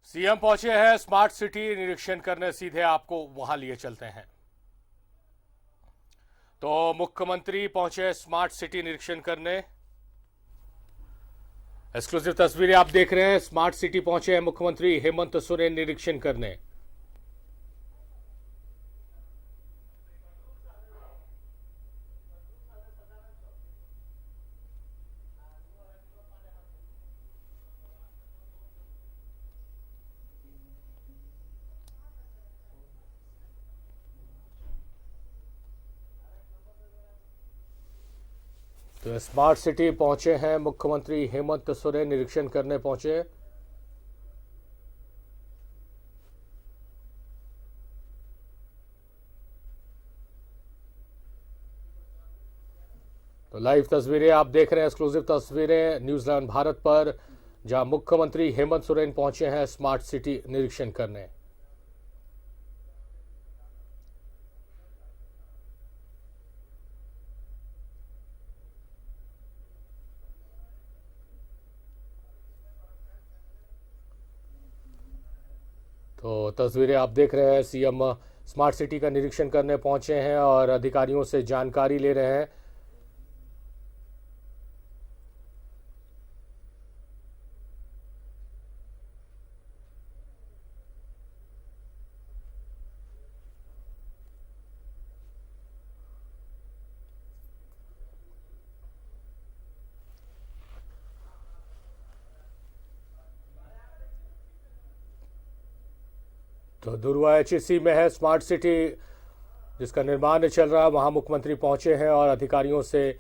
CM पहुंचे हैं smart city निरीक्षण करने, सीधे आपको वहां लिए चलते हैं। तो मुख्यमंत्री पहुंचे स्मार्ट सिटी निरीक्षण करने। एक्सक्लूसिव तस्वीरें आप देख रहे हैं। स्मार्ट सिटी पहुंचे हैं मुख्यमंत्री हेमंत सोरेन निरीक्षण करने। तो स्मार्ट सिटी पहुंचे हैं मुख्यमंत्री हेमंत सोरेन निरीक्षण करने पहुंचे। तो लाइव तस्वीरें आप देख रहे हैं, एक्सक्लूसिव तस्वीरें न्यूज़ 11 भारत पर, जहां मुख्यमंत्री हेमंत सोरेन पहुंचे हैं स्मार्ट सिटी निरीक्षण करने। तो तस्वीरें आप देख रहे हैं, सीएम स्मार्ट सिटी का निरीक्षण करने पहुंचे हैं और अधिकारियों से जानकारी ले रहे हैं। तो दुर्वा एचईसी में है स्मार्ट सिटी, जिसका निर्माण चल रहा है, वहां मुख्यमंत्री पहुंचे हैं और अधिकारियों से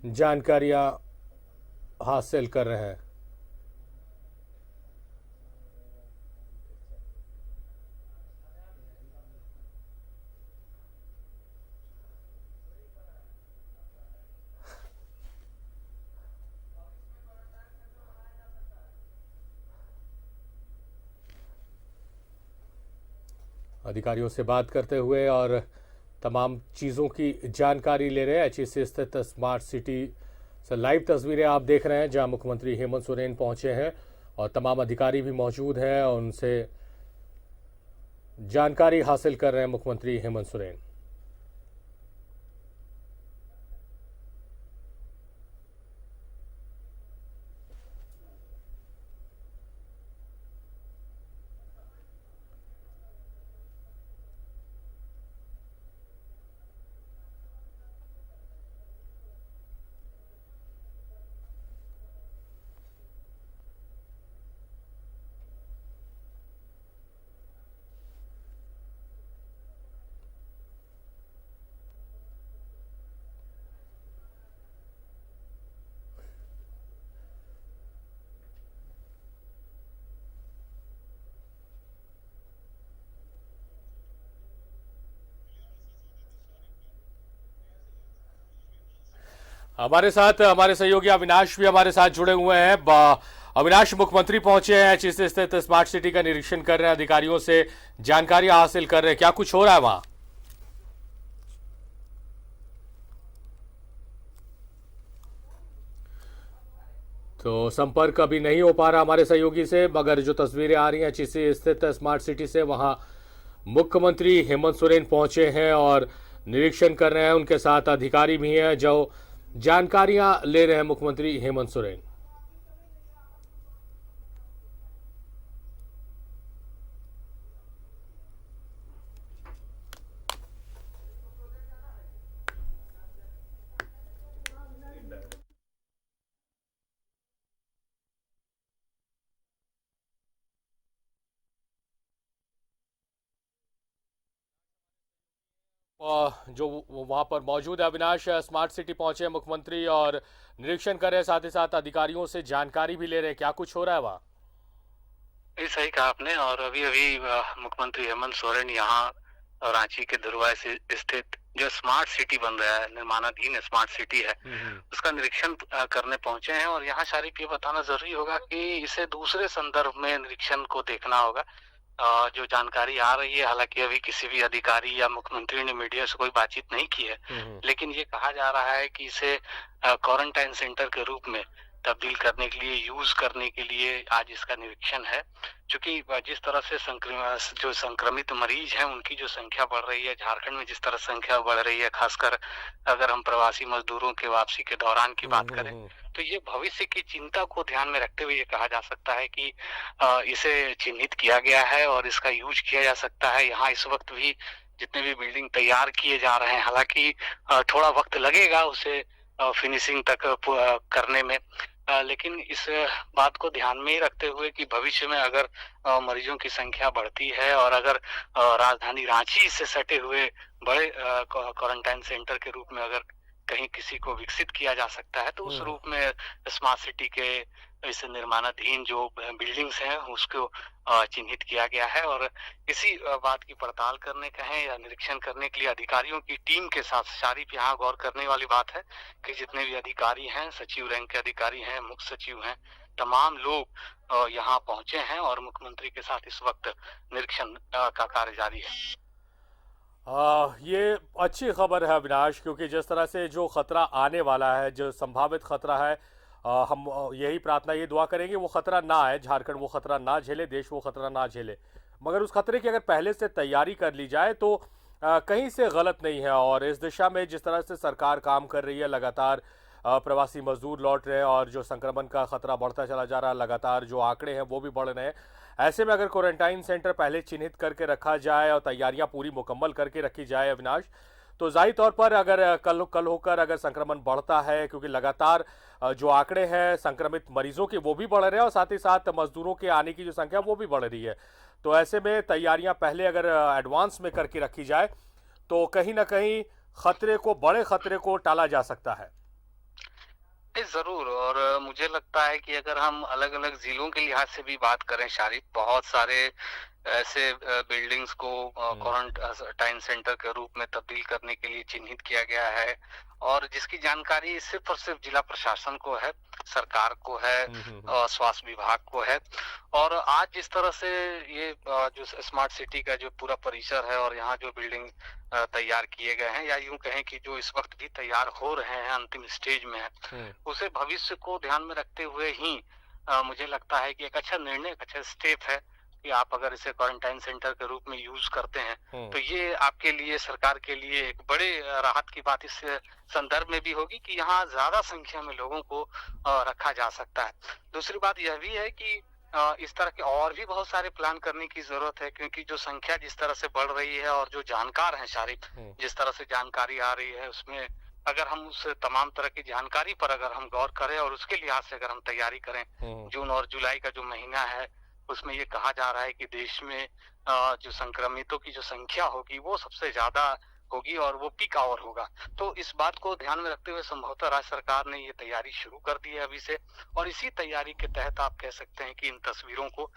जानकारियां हासिल कर रहे हैं। अधिकारियों से बात करते हुए और तमाम चीज़ों की जानकारी ले रहे हैं। एचईसी स्थित स्मार्ट सिटी से लाइव तस्वीरें आप देख रहे हैं, जहां मुख्यमंत्री हेमंत सोरेन पहुंचे हैं और तमाम अधिकारी भी मौजूद हैं और उनसे जानकारी हासिल कर रहे हैं मुख्यमंत्री हेमंत सोरेन। हमारे साथ हमारे सहयोगी अविनाश भी हमारे साथ जुड़े हुए हैं। अविनाश, मुख्यमंत्री पहुंचे हैं, एचईसी स्थित स्मार्ट सिटी का निरीक्षण कर रहे हैं, अधिकारियों से जानकारी हासिल कर रहे हैं, क्या कुछ हो रहा है वहां? तो संपर्क अभी नहीं हो पा रहा हमारे सहयोगी से, मगर जो तस्वीरें आ रही हैं एचईसी स्थित स्मार्ट सिटी से, वहां मुख्यमंत्री हेमंत सोरेन पहुंचे हैं और निरीक्षण कर रहे हैं। उनके साथ अधिकारी भी हैं जो जानकारियां ले रहे हैं मुख्यमंत्री हेमंत सोरेन। जो वहां पर मौजूद है अविनाश, स्मार्ट सिटी पहुंचे हैं मुख्यमंत्री और निरीक्षण कर रहे हैं, साथ ही साथ अधिकारियों से जानकारी भी ले रहे हैं, क्या कुछ हो रहा है वहां? ये सही कहा आपने। और अभी अभी मुख्यमंत्री हेमंत सोरेन यहाँ रांची के दुर्वा से स्थित जो स्मार्ट सिटी बन रहा है, निर्माणाधीन स्मार्ट सिटी है, उसका निरीक्षण करने पहुंचे हैं। और यहाँ शारिफ ये बताना जरूरी होगा कि इसे दूसरे संदर्भ में निरीक्षण को देखना होगा। जो जानकारी आ रही है, हालांकि अभी किसी भी अधिकारी या मुख्यमंत्री ने मीडिया से कोई बातचीत नहीं की है, लेकिन ये कहा जा रहा है कि इसे क्वारंटाइन सेंटर के रूप में तब्दील करने के लिए, यूज़ करने के लिए आज इसका निरीक्षण है। चूँकि जिस तरह से जो संक्रमित मरीज़ हैं, उनकी जो संख्या बढ़ रही है, झारखंड में जिस तरह संख्या बढ़ रही है, ख़ासकर अगर हम प्रवासी मज़दूरों के वापसी के दौरान की बात करें, तो ये भविष्य की चिंता को ध्यान में रखते हुए ये कहा जा सकता है कि इसे चिन्हित किया गया है और इसका यूज़ किया जा सकता है। यहाँ इस वक़्त भी जितने भी बिल्डिंग तैयार किए जा रहे हैं, हालाँकि थोड़ा वक़्त लगेगा उसे फिनिशिंग तक करने में। लेकिन इस बात को ध्यान में ही रखते हुए कि भविष्य में अगर मरीजों की संख्या बढ़ती है और अगर राजधानी रांची से सटे हुए बड़े क्वारंटाइन सेंटर के रूप में अगर कहीं किसी को विकसित किया जा सकता है, तो उस रूप में स्मार्ट सिटी के इस निर्माणाधीन जो बिल्डिंग्स हैं उसको चिन्हित किया गया है। और इसी बात की पड़ताल करने कहें या निरीक्षण करने के लिए अधिकारियों की टीम के साथ शारिफ यहाँ गौर करने वाली बात है कि जितने भी अधिकारी हैं, सचिव रैंक के अधिकारी हैं, मुख्य सचिव हैं, तमाम लोग यहाँ पहुंचे हैं और मुख्यमंत्री के साथ इस वक्त निरीक्षण का कार्य जारी है। ये अच्छी खबर है अविनाश, क्योंकि जिस तरह से जो खतरा आने वाला है, जो संभावित खतरा है, हम यही प्रार्थना, ये दुआ करेंगे वो खतरा ना आए, झारखंड वो खतरा ना झेले, देश वो खतरा ना झेले। मगर उस खतरे की अगर पहले से तैयारी कर ली जाए तो कहीं से गलत नहीं है। और इस दिशा में जिस तरह से सरकार काम कर रही है, लगातार प्रवासी मजदूर लौट रहे हैं और जो संक्रमण का खतरा बढ़ता चला जा रहा है, लगातार जो आंकड़े हैं वो भी बढ़ रहे हैं। ऐसे में अगर क्वारंटाइन सेंटर पहले चिन्हित करके रखा जाए और तैयारियां पूरी मुकम्मल करके रखी जाए अविनाश, तो जाहिर तौर पर अगर कल होकर अगर संक्रमण बढ़ता है, क्योंकि लगातार जो आंकड़े हैं संक्रमित मरीजों के वो भी बढ़ रहे हैं और साथ ही साथ मजदूरों के आने की जो संख्या वो भी बढ़ रही है, तो ऐसे में तैयारियां पहले अगर एडवांस में करके रखी जाए तो कहीं ना कहीं बड़े खतरे को टाला जा सकता है। नहीं, ज़रूर। और मुझे लगता है कि अगर हम अलग-अलग ज़िलों के लिहाज से भी बात करें शारिक, बहुत सारे ऐसे बिल्डिंग्स को क्वारंटाइन सेंटर के रूप में तब्दील करने के लिए चिन्हित किया गया है और जिसकी जानकारी सिर्फ़ और सिर्फ़ जिला प्रशासन को है, सरकार को है, स्वास्थ्य विभाग को है। और आज जिस तरह से ये जो स्मार्ट सिटी का जो पूरा परिसर है और यहाँ जो बिल्डिंग तैयार किए गए हैं या यूँ कहें कि जो इस वक़्त भी तैयार हो रहे हैं, अंतिम स्टेज में है, उसे भविष्य को ध्यान में रखते हुए ही मुझे लगता है कि एक अच्छा निर्णय, एक अच्छा स्टेप है कि आप अगर इसे क्वारंटाइन सेंटर के रूप में यूज़ करते हैं, तो ये आपके लिए, सरकार के लिए एक बड़े राहत की बात इस संदर्भ में भी होगी कि यहाँ ज़्यादा संख्या में लोगों को रखा जा सकता है। दूसरी बात यह भी है कि इस तरह के और भी बहुत सारे प्लान करने की ज़रूरत है, क्योंकि जो संख्या जिस तरह से बढ़ रही है और जो जानकार हैं शारिक, जिस तरह से जानकारी आ रही है उसमें अगर हम उस तमाम तरह की जानकारी पर अगर हम गौर करें और उसके लिहाज से अगर हम तैयारी करें, जून और जुलाई का जो महीना है उसमें ये कहा जा रहा है कि देश में जो संक्रमितों की जो संख्या होगी वो सबसे ज्यादा होगी और वो पीक आवर होगा। तो इस बात को ध्यान में रखते हुए संभवतः राज्य सरकार ने ये तैयारी शुरू कर दी है अभी से, और इसी तैयारी के तहत आप कह सकते हैं कि इन तस्वीरों को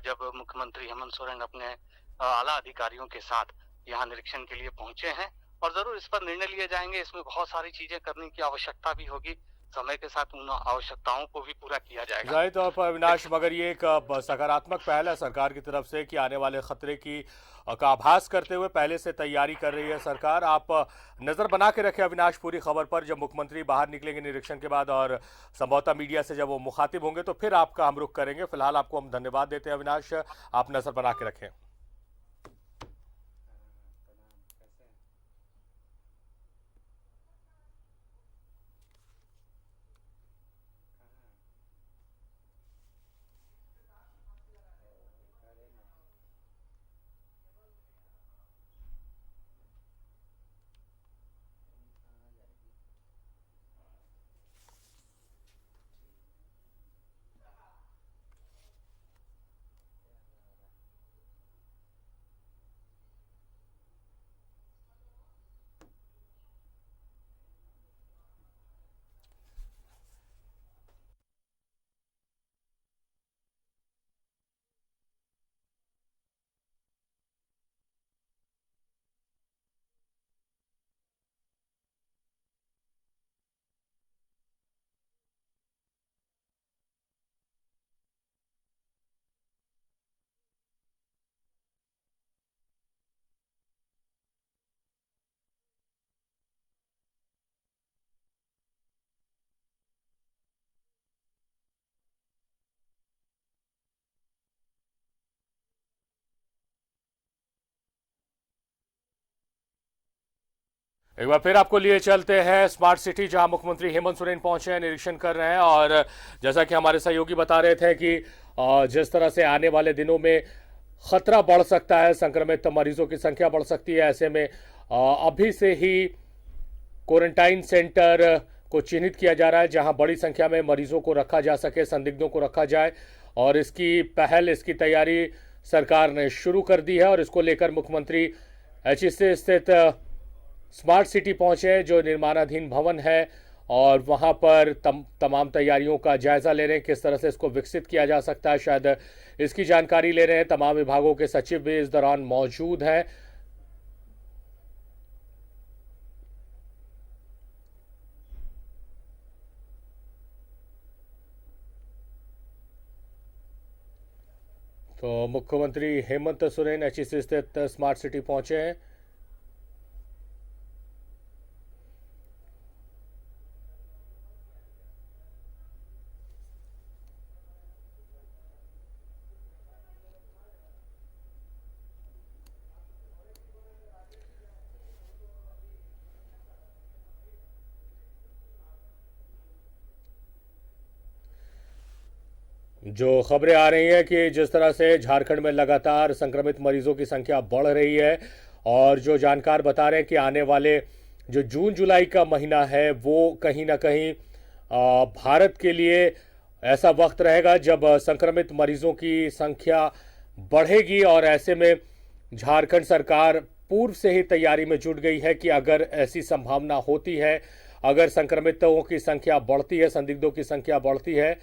जब मुख्यमंत्री हेमंत सोरेन अपने आला अधिकारियों के साथ यहाँ निरीक्षण के लिए पहुंचे हैं, और जरूर इस पर निर्णय लिए जाएंगे। इसमें बहुत सारी चीजें करने की आवश्यकता भी होगी, समय के साथ उन आवश्यकताओं को भी पूरा किया जाएगा। जाहिर तौर पर अविनाश, मगर ये एक सकारात्मक पहल है सरकार की तरफ से कि आने वाले खतरे की का आभास करते हुए पहले से तैयारी कर रही है सरकार। आप नज़र बना के रखें अविनाश पूरी खबर पर। जब मुख्यमंत्री बाहर निकलेंगे निरीक्षण के बाद और संभवतः मीडिया से जब वो मुखातिब होंगे तो फिर आपका हम रुख करेंगे। फिलहाल आपको हम धन्यवाद देते हैं अविनाश, आप नज़र बना के रखें। एक बार फिर आपको लिए चलते हैं स्मार्ट सिटी, जहां मुख्यमंत्री हेमंत सोरेन पहुंचे हैं, निरीक्षण कर रहे हैं। और जैसा कि हमारे सहयोगी बता रहे थे कि जिस तरह से आने वाले दिनों में खतरा बढ़ सकता है, संक्रमित मरीजों की संख्या बढ़ सकती है, ऐसे में अभी से ही क्वारंटाइन सेंटर को चिन्हित किया जा रहा है जहां बड़ी संख्या में मरीजों को रखा जा सके, संदिग्धों को रखा जाए। और इसकी पहल, इसकी तैयारी सरकार ने शुरू कर दी है और इसको लेकर मुख्यमंत्री एचईसी स्थित स्मार्ट सिटी पहुंचे, जो निर्माणाधीन भवन है, और वहां पर तमाम तैयारियों का जायजा ले रहे हैं, किस तरह से इसको विकसित किया जा सकता है, शायद इसकी जानकारी ले रहे हैं। तमाम विभागों के सचिव भी इस दौरान मौजूद हैं। तो मुख्यमंत्री हेमंत सोरेन एचईसी स्थित स्मार्ट सिटी पहुंचे हैं। जो खबरें आ रही हैं कि जिस तरह से झारखंड में लगातार संक्रमित मरीजों की संख्या बढ़ रही है, और जो जानकार बता रहे हैं कि आने वाले जो जून जुलाई का महीना है वो कहीं ना कहीं भारत के लिए ऐसा वक्त रहेगा जब संक्रमित मरीजों की संख्या बढ़ेगी। और ऐसे में झारखंड सरकार पूर्व से ही तैयारी में जुट गई है कि अगर ऐसी संभावना होती है, अगर संक्रमितों की संख्या बढ़ती है, संदिग्धों की संख्या बढ़ती है,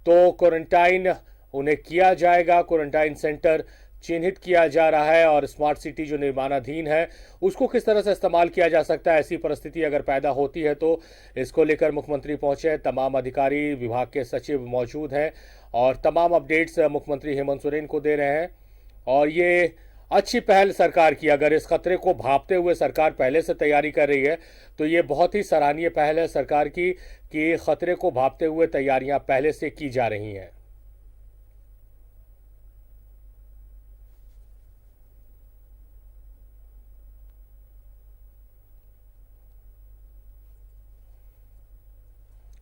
तो क्वारंटाइन उन्हें किया जाएगा। क्वारंटाइन सेंटर चिन्हित किया जा रहा है और स्मार्ट सिटी जो निर्माणाधीन है उसको किस तरह से इस्तेमाल किया जा सकता है, ऐसी परिस्थिति अगर पैदा होती है तो इसको लेकर मुख्यमंत्री पहुंचे हैं। तमाम अधिकारी, विभाग के सचिव मौजूद हैं और तमाम अपडेट्स मुख्यमंत्री हेमंत सोरेन को दे रहे हैं। और ये अच्छी पहल सरकार की, अगर इस खतरे को भांपते हुए सरकार पहले से तैयारी कर रही है तो ये बहुत ही सराहनीय पहल है सरकार की कि खतरे को भांपते हुए तैयारियां पहले से की जा रही हैं।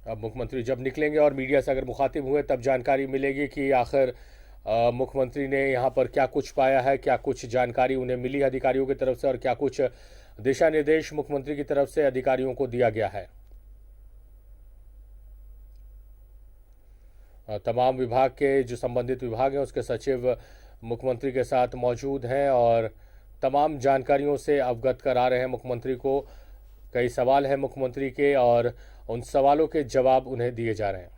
अब मुख्यमंत्री जब निकलेंगे और मीडिया से अगर मुखातिब हुए तब जानकारी मिलेगी कि आखिर मुख्यमंत्री ने यहाँ पर क्या कुछ पाया है, क्या कुछ जानकारी उन्हें मिली अधिकारियों की तरफ से, और क्या कुछ दिशा निर्देश मुख्यमंत्री की तरफ से अधिकारियों को दिया गया है। तमाम विभाग के जो संबंधित विभाग हैं उसके सचिव मुख्यमंत्री के साथ मौजूद हैं और तमाम जानकारियों से अवगत करा रहे हैं मुख्यमंत्री को। कई सवाल हैं मुख्यमंत्री के और उन सवालों के जवाब उन्हें दिए जा रहे हैं।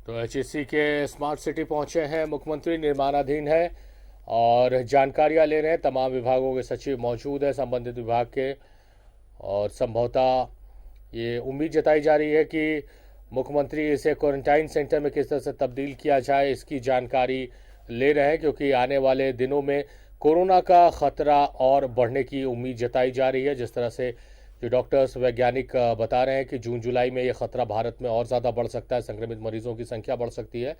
तो एचईसी के स्मार्ट सिटी पहुंचे हैं मुख्यमंत्री, निर्माणाधीन है और जानकारियां ले रहे हैं। तमाम विभागों के सचिव मौजूद हैं, संबंधित विभाग के, और संभवतः ये उम्मीद जताई जा रही है कि मुख्यमंत्री इसे क्वारंटाइन सेंटर में किस तरह से तब्दील किया जाए इसकी जानकारी ले रहे हैं, क्योंकि आने वाले दिनों में कोरोना का खतरा और बढ़ने की उम्मीद जताई जा रही है। जिस तरह से जो डॉक्टर्स, वैज्ञानिक बता रहे हैं कि जून जुलाई में ये खतरा भारत में और ज़्यादा बढ़ सकता है, संक्रमित मरीजों की संख्या बढ़ सकती है।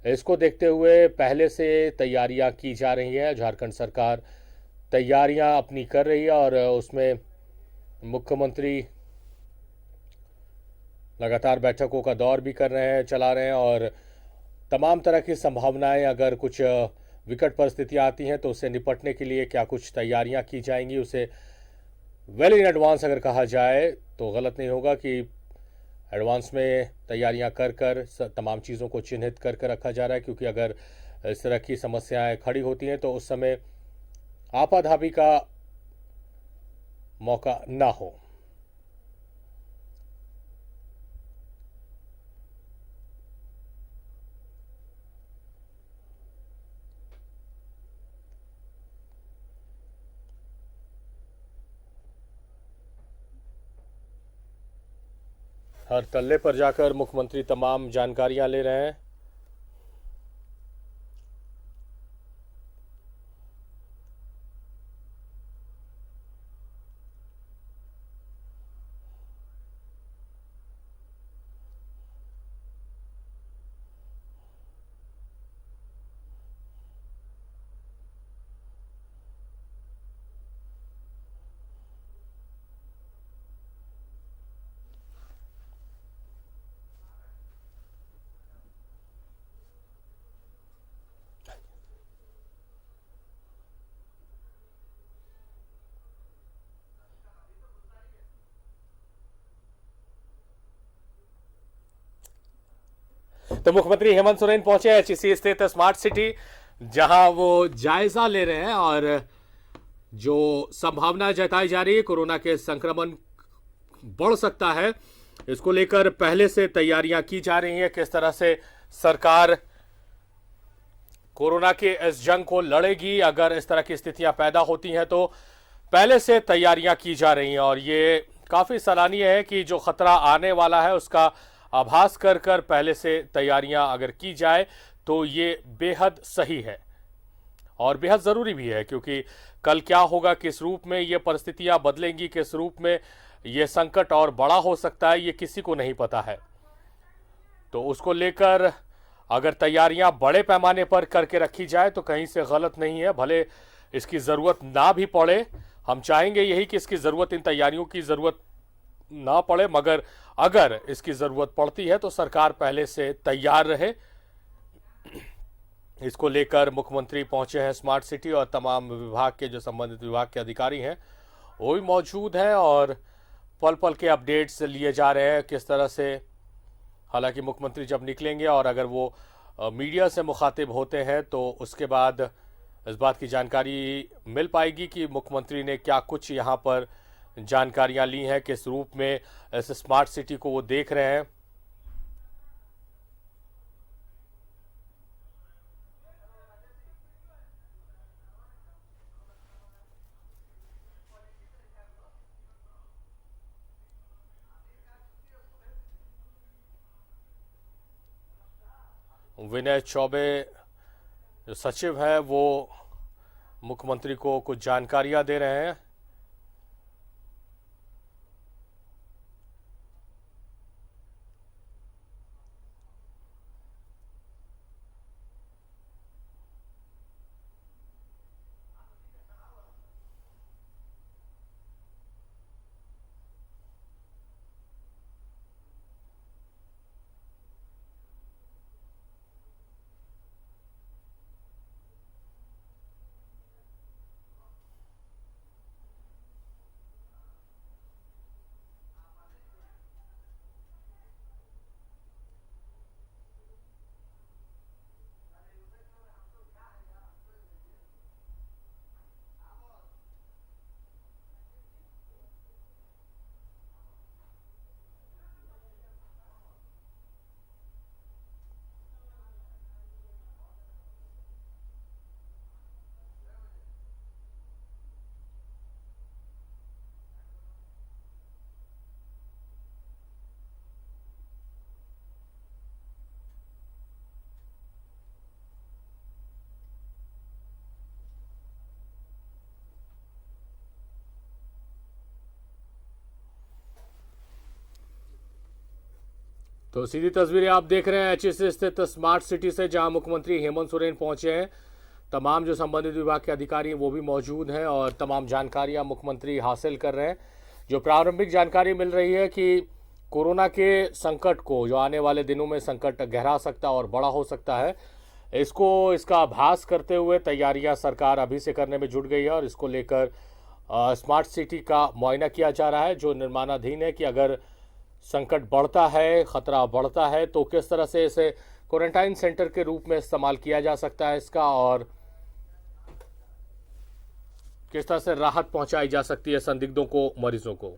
इसको देखते हुए पहले से तैयारियां की जा रही हैं। झारखंड सरकार तैयारियां अपनी कर रही है और उसमें मुख्यमंत्री लगातार बैठकों का दौर भी कर रहे हैं, चला रहे हैं, और तमाम तरह की संभावनाएं, अगर कुछ विकट परिस्थितियां आती हैं तो उससे निपटने के लिए क्या कुछ तैयारियां की जाएंगी, उसे वेल इन एडवांस अगर कहा जाए तो गलत नहीं होगा कि एडवांस में तैयारियां कर कर तमाम चीज़ों को चिन्हित कर कर रखा जा रहा है, क्योंकि अगर इस तरह की समस्याएं खड़ी होती हैं तो उस समय आपाधापी का मौका ना हो। हर तल्ले पर जाकर मुख्यमंत्री तमाम जानकारियां ले रहे हैं। तो मुख्यमंत्री हेमंत सोरेन पहुंचे एचईसी स्थित स्मार्ट सिटी, जहां वो जायजा ले रहे हैं और जो संभावना जताई जा रही है कोरोना के संक्रमण बढ़ सकता है, इसको लेकर पहले से तैयारियां की जा रही हैं। किस तरह से सरकार कोरोना के इस जंग को लड़ेगी, अगर इस तरह की स्थितियां पैदा होती हैं तो पहले से तैयारियां की जा रही हैं। और ये काफी सराहनीय है कि जो खतरा आने वाला है उसका आभास कर कर पहले से तैयारियां अगर की जाए तो ये बेहद सही है और बेहद ज़रूरी भी है, क्योंकि कल क्या होगा, किस रूप में ये परिस्थितियां बदलेंगी, किस रूप में ये संकट और बड़ा हो सकता है, ये किसी को नहीं पता है। तो उसको लेकर अगर तैयारियां बड़े पैमाने पर करके रखी जाए तो कहीं से गलत नहीं है। भले इसकी ज़रूरत ना भी पड़े, हम चाहेंगे यही कि इसकी ज़रूरत, इन तैयारियों की ज़रूरत ना पड़े, मगर अगर इसकी ज़रूरत पड़ती है तो सरकार पहले से तैयार रहे। इसको लेकर मुख्यमंत्री पहुंचे हैं स्मार्ट सिटी और तमाम विभाग के जो संबंधित विभाग के अधिकारी हैं वो भी मौजूद हैं और पल पल के अपडेट्स लिए जा रहे हैं किस तरह से। हालांकि मुख्यमंत्री जब निकलेंगे और अगर वो मीडिया से मुखातिब होते हैं तो उसके बाद इस बात की जानकारी मिल पाएगी कि मुख्यमंत्री ने क्या कुछ यहाँ पर जानकारियां ली हैं, किस रूप में इस स्मार्ट सिटी को वो देख रहे हैं। विनय चौबे जो सचिव है वो मुख्यमंत्री को कुछ जानकारियां दे रहे हैं। तो सीधी तस्वीरें आप देख रहे हैं एचईसी स्थित स्मार्ट सिटी से, जहां मुख्यमंत्री हेमंत सोरेन पहुंचे हैं। तमाम जो संबंधित विभाग के अधिकारी हैं वो भी मौजूद हैं और तमाम जानकारियां मुख्यमंत्री हासिल कर रहे हैं। जो प्रारंभिक जानकारी मिल रही है कि कोरोना के संकट को, जो आने वाले दिनों में संकट गहरा सकता और बड़ा हो सकता है, इसका आभास करते हुए तैयारियां सरकार अभी से करने में जुट गई है और इसको लेकर स्मार्ट सिटी का मुआयना किया जा रहा है जो निर्माणाधीन है कि अगर संकट बढ़ता है, खतरा बढ़ता है तो किस तरह से इसे क्वारंटाइन सेंटर के रूप में इस्तेमाल किया जा सकता है इसका, और किस तरह से राहत पहुंचाई जा सकती है संदिग्धों को, मरीजों को।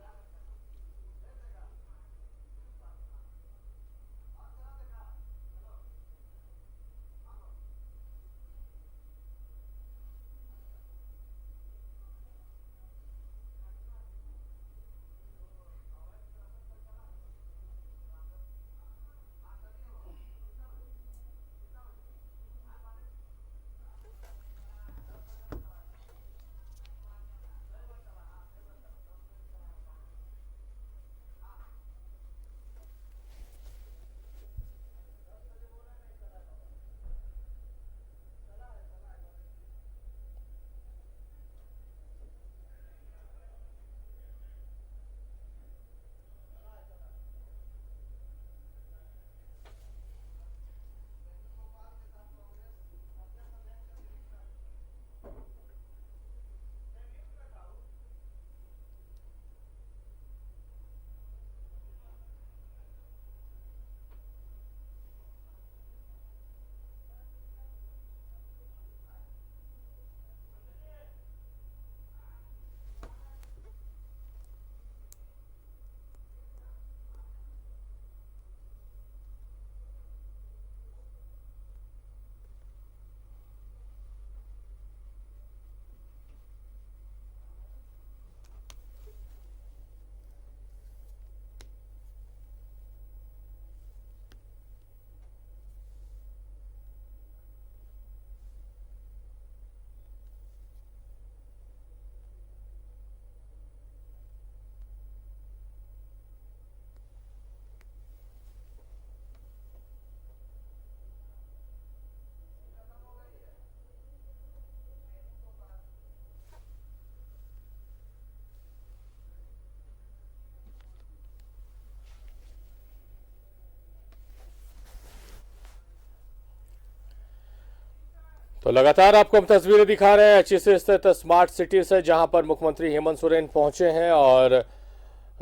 तो लगातार आपको हम तस्वीरें दिखा रहे हैं अच्छी से स्थित स्मार्ट सिटी से, जहां पर मुख्यमंत्री हेमंत सोरेन पहुंचे हैं और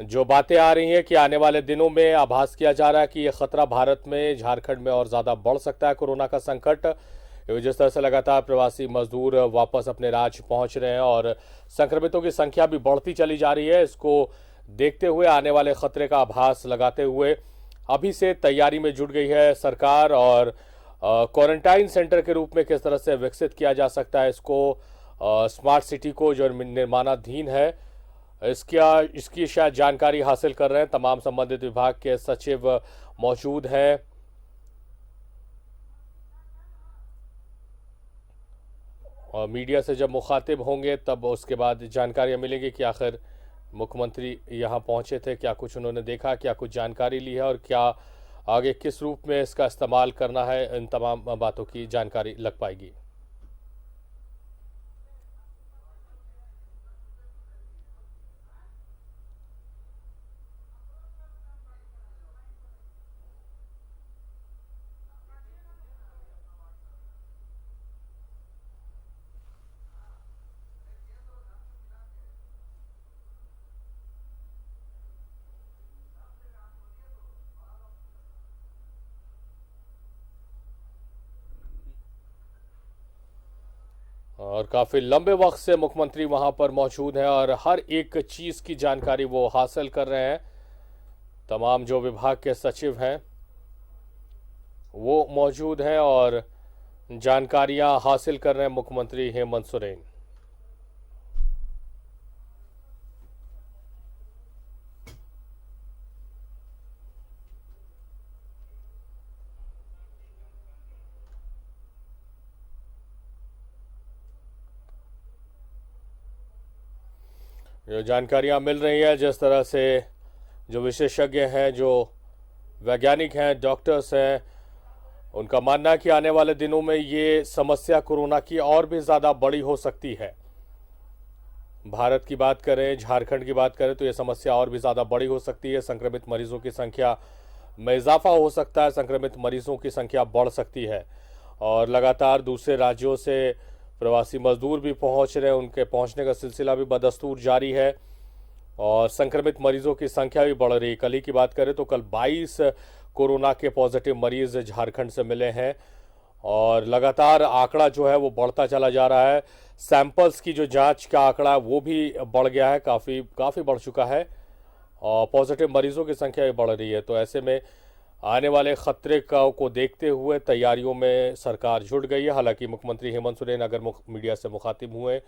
जो बातें आ रही हैं कि आने वाले दिनों में आभास किया जा रहा है कि ये खतरा भारत में, झारखंड में और ज्यादा बढ़ सकता है कोरोना का संकट। जिस तरह से लगातार प्रवासी मजदूर वापस अपने राज्य पहुंच रहे हैं और संक्रमितों की संख्या भी बढ़ती चली जा रही है, इसको देखते हुए आने वाले खतरे का आभास लगाते हुए अभी से तैयारी में जुट गई है सरकार, और क्वारंटाइन सेंटर के रूप में किस तरह से विकसित किया जा सकता है इसको, स्मार्ट सिटी को जो निर्माणाधीन है इसकी शायद जानकारी हासिल कर रहे हैं। तमाम संबंधित विभाग के सचिव मौजूद हैं। और मीडिया से जब मुखातिब होंगे तब उसके बाद जानकारियां मिलेंगी कि आखिर मुख्यमंत्री यहां पहुंचे थे, क्या कुछ उन्होंने देखा, क्या कुछ जानकारी ली है और क्या आगे किस रूप में इसका इस्तेमाल करना है। इन तमाम बातों की जानकारी लग पाएगी। और काफ़ी लंबे वक्त से मुख्यमंत्री वहां पर मौजूद हैं और हर एक चीज़ की जानकारी वो हासिल कर रहे हैं। तमाम जो विभाग के सचिव हैं वो मौजूद हैं और जानकारियां हासिल कर रहे हैं मुख्यमंत्री हेमंत सोरेन। जो जानकारियां मिल रही हैं, जिस तरह से जो विशेषज्ञ हैं, जो वैज्ञानिक हैं, डॉक्टर्स हैं, उनका मानना है कि आने वाले दिनों में ये समस्या कोरोना की और भी ज़्यादा बड़ी हो सकती है। भारत की बात करें, झारखंड की बात करें तो ये समस्या और भी ज़्यादा बड़ी हो सकती है। संक्रमित मरीजों की संख्या में इजाफा हो सकता है, संक्रमित मरीजों की संख्या बढ़ सकती है और लगातार दूसरे राज्यों से प्रवासी मजदूर भी पहुंच रहे हैं, उनके पहुंचने का सिलसिला भी बदस्तूर जारी है और संक्रमित मरीजों की संख्या भी बढ़ रही है। कल ही की बात करें तो कल 22 कोरोना के पॉजिटिव मरीज झारखंड से मिले हैं और लगातार आंकड़ा जो है वो बढ़ता चला जा रहा है। सैंपल्स की जो जांच का आंकड़ा है वो भी बढ़ गया है, काफ़ी बढ़ चुका है और पॉजिटिव मरीजों की संख्या भी बढ़ रही है। तो ऐसे में आने वाले खतरे को देखते हुए तैयारियों में सरकार जुट गई है। हालांकि मुख्यमंत्री हेमंत सोरेन अगर मीडिया से मुखातिब हुए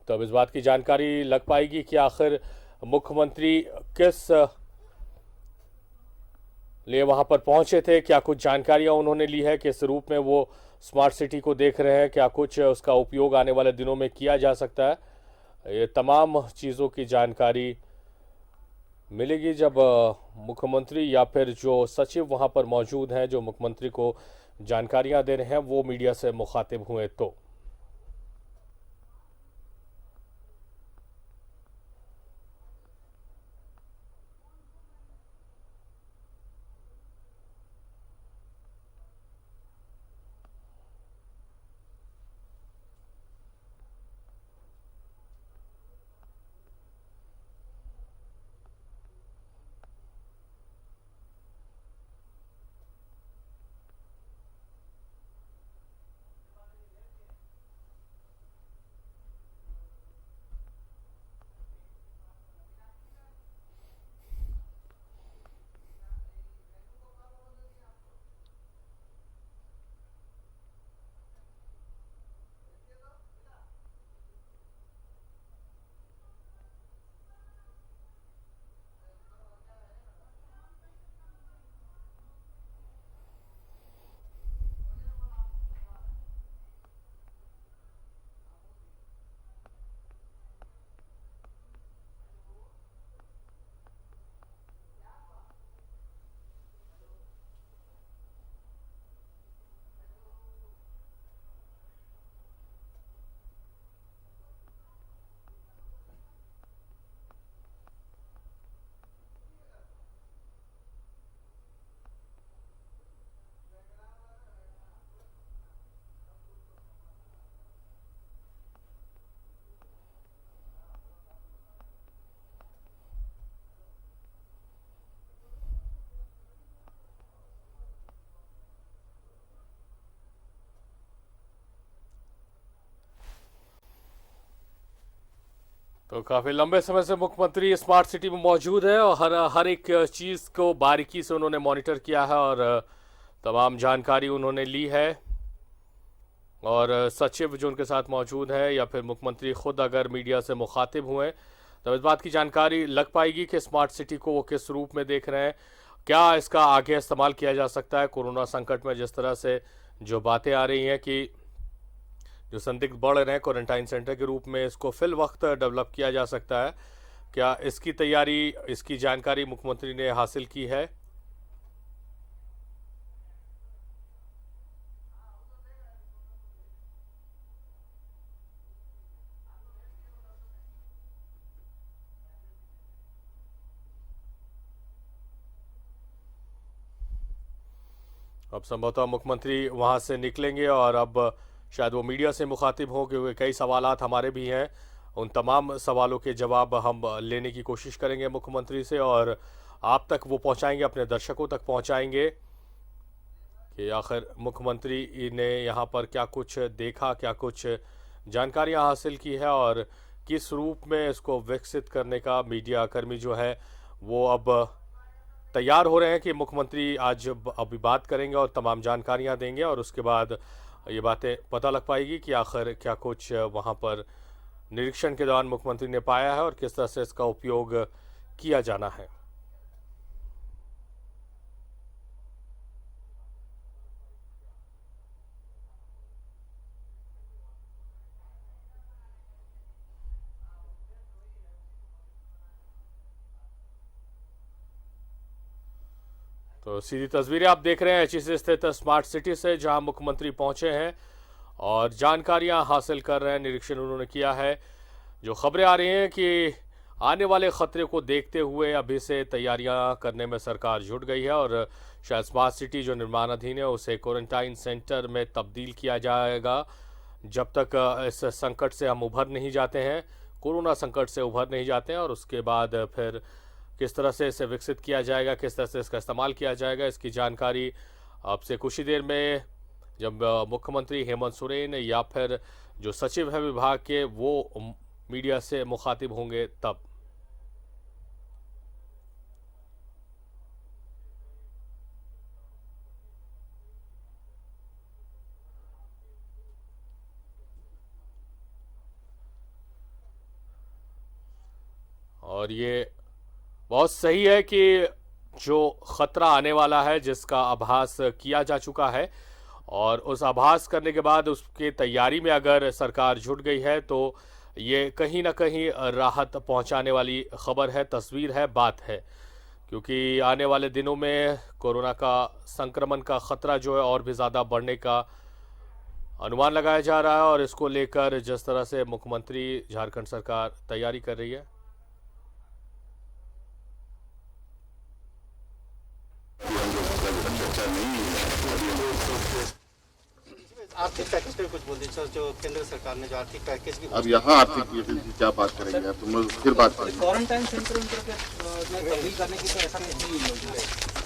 तो अब इस बात की जानकारी लग पाएगी कि आखिर मुख्यमंत्री किस लिए वहां पर पहुंचे थे, क्या कुछ जानकारियां उन्होंने ली है, किस रूप में वो स्मार्ट सिटी को देख रहे हैं, क्या कुछ उसका उपयोग आने वाले दिनों में किया जा सकता है। ये तमाम चीज़ों की जानकारी मिलेगी जब मुख्यमंत्री या फिर जो सचिव वहां पर मौजूद हैं जो मुख्यमंत्री को जानकारियां दे रहे हैं वो मीडिया से मुखातिब हुए तो। तो काफ़ी लंबे समय से मुख्यमंत्री स्मार्ट सिटी में मौजूद है और हर एक चीज़ को बारीकी से उन्होंने मॉनिटर किया है और तमाम जानकारी उन्होंने ली है। और सचिव जो उनके साथ मौजूद है या फिर मुख्यमंत्री खुद अगर मीडिया से मुखातिब हुए तो इस बात की जानकारी लग पाएगी कि स्मार्ट सिटी को वो किस रूप में देख रहे हैं, क्या इसका आगे इस्तेमाल किया जा सकता है। कोरोना संकट में जिस तरह से जो बातें आ रही हैं कि जो संदिग्ध बढ़ रहे हैं क्वारंटाइन सेंटर के रूप में इसको फिल वक्त डेवलप किया जा सकता है, क्या इसकी तैयारी, इसकी जानकारी मुख्यमंत्री ने हासिल की है। अब संभवतः मुख्यमंत्री वहां से निकलेंगे और अब शायद वो मीडिया से मुखातिब हों क्योंकि कई सवालात हमारे भी हैं। उन तमाम सवालों के जवाब हम लेने की कोशिश करेंगे मुख्यमंत्री से और आप तक वो पहुंचाएंगे, अपने दर्शकों तक पहुंचाएंगे कि आखिर मुख्यमंत्री ने यहाँ पर क्या कुछ देखा, क्या कुछ जानकारियाँ हासिल की है और किस रूप में इसको विकसित करने का मीडिया कर्मी जो है वो अब तैयार हो रहे हैं कि मुख्यमंत्री आज अभी बात करेंगे और तमाम जानकारियां देंगे और उसके बाद ये बातें पता लग पाएगी कि आखिर क्या कुछ वहां पर निरीक्षण के दौरान मुख्यमंत्री ने पाया है और किस तरह से इसका उपयोग किया जाना है। तो सीधी तस्वीरें आप देख रहे हैं एचई से स्थित स्मार्ट सिटी से जहां मुख्यमंत्री पहुंचे हैं और जानकारियां हासिल कर रहे हैं, निरीक्षण उन्होंने किया है। जो खबरें आ रही हैं कि आने वाले खतरे को देखते हुए अभी से तैयारियां करने में सरकार जुट गई है और शायद स्मार्ट सिटी जो निर्माणाधीन है उसे क्वारंटाइन सेंटर में तब्दील किया जाएगा। जब तक इस संकट से हम उभर नहीं जाते हैं, कोरोना संकट से उभर नहीं जाते हैं, और उसके बाद फिर किस तरह से इसे विकसित किया जाएगा, किस तरह से इसका इस्तेमाल किया जाएगा, इसकी जानकारी आपसे कुछ ही देर में जब मुख्यमंत्री हेमंत सोरेन या फिर जो सचिव है विभाग के वो मीडिया से मुखातिब होंगे तब। और ये बहुत सही है कि जो खतरा आने वाला है जिसका आभास किया जा चुका है, और उस आभास करने के बाद उसकी तैयारी में अगर सरकार जुट गई है तो ये कहीं ना कहीं राहत पहुंचाने वाली खबर है, तस्वीर है, बात है। क्योंकि आने वाले दिनों में कोरोना का संक्रमण का खतरा जो है और भी ज़्यादा बढ़ने का अनुमान लगाया जा रहा है, और इसको लेकर जिस तरह से मुख्यमंत्री झारखंड सरकार तैयारी कर रही है। आर्थिक पैकेज पे कुछ बोल दीजिए जो केंद्र सरकार ने जो आर्थिक पैकेज की अब यहाँ आर्थिक पैकेज की क्या बात करेंगे, अब तुम फिर बात करेंगे। क्वारंटाइन सेंटर उनके जो तब्दील करने की तो ऐसा नहीं है।